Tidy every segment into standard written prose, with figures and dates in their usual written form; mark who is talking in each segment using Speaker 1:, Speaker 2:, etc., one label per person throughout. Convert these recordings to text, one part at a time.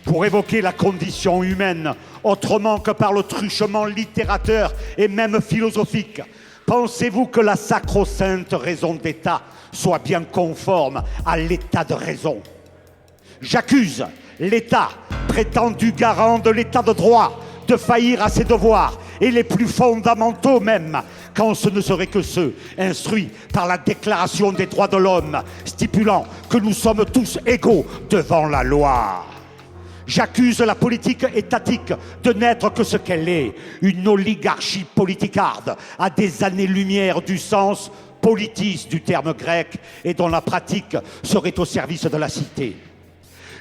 Speaker 1: pour évoquer la condition humaine, autrement que par le truchement littérateur et même philosophique. Pensez-vous que la sacro-sainte raison d'État soit bien conforme à l'état de raison? J'accuse l'État, prétendu garant de l'état de droit, de faillir à ses devoirs, et les plus fondamentaux même, quand ce ne seraient que ceux instruits par la Déclaration des droits de l'homme, stipulant que nous sommes tous égaux devant la loi. J'accuse la politique étatique de n'être que ce qu'elle est, une oligarchie politicarde à des années-lumière du sens politis du terme grec et dont la pratique serait au service de la cité.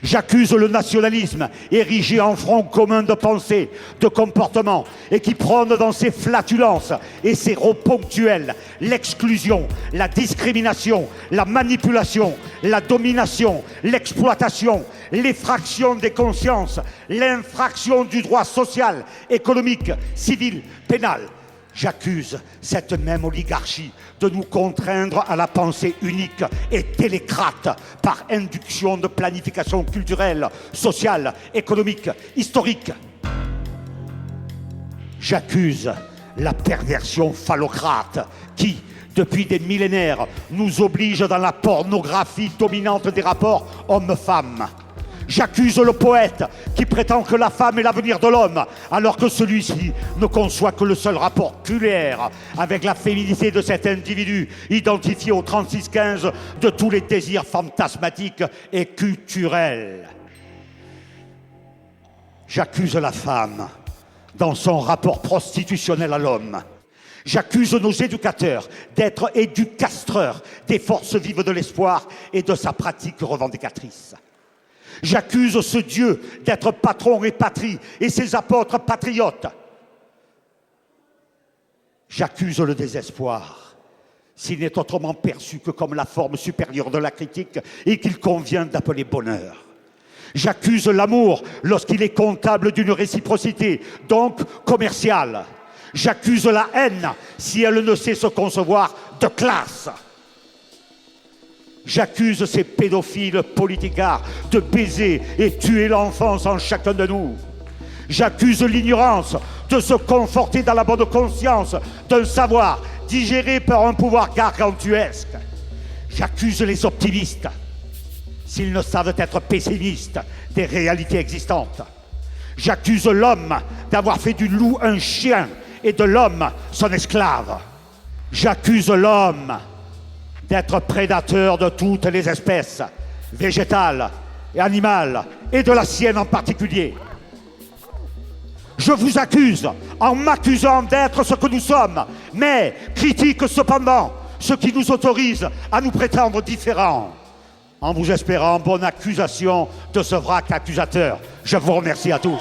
Speaker 1: J'accuse le nationalisme érigé en front commun de pensée, de comportement, et qui prône dans ses flatulences et ses rots ponctuels l'exclusion, la discrimination, la manipulation, la domination, l'exploitation, l'effraction des consciences, l'infraction du droit social, économique, civil, pénal. J'accuse cette même oligarchie de nous contraindre à la pensée unique et télécrate par induction de planification culturelle, sociale, économique, historique. J'accuse la perversion phallocrate qui, depuis des millénaires, nous oblige dans la pornographie dominante des rapports homme-femme. J'accuse le poète qui prétend que la femme est l'avenir de l'homme, alors que celui-ci ne conçoit que le seul rapport culaire avec la féminité de cet individu, identifié au 36-15 de tous les désirs fantasmatiques et culturels. J'accuse la femme dans son rapport prostitutionnel à l'homme. J'accuse nos éducateurs d'être éducastreurs des forces vives de l'espoir et de sa pratique revendicatrice. J'accuse ce Dieu d'être patron et patrie et ses apôtres patriotes. J'accuse le désespoir, s'il n'est autrement perçu que comme la forme supérieure de la critique et qu'il convient d'appeler bonheur. J'accuse l'amour lorsqu'il est comptable d'une réciprocité, donc commerciale. J'accuse la haine si elle ne sait se concevoir de classe. J'accuse ces pédophiles politicards de baiser et tuer l'enfance en chacun de nous. J'accuse l'ignorance de se conforter dans la bonne conscience d'un savoir digéré par un pouvoir gargantuesque. J'accuse les optimistes, s'ils ne savent être pessimistes des réalités existantes. J'accuse l'homme d'avoir fait du loup un chien et de l'homme son esclave. J'accuse l'homme d'être prédateur de toutes les espèces, végétales et animales, et de la sienne en particulier. Je vous accuse en m'accusant d'être ce que nous sommes, mais critique cependant ce qui nous autorise à nous prétendre différents, en vous espérant bonne accusation de ce vrac accusateur. Je vous remercie à tous.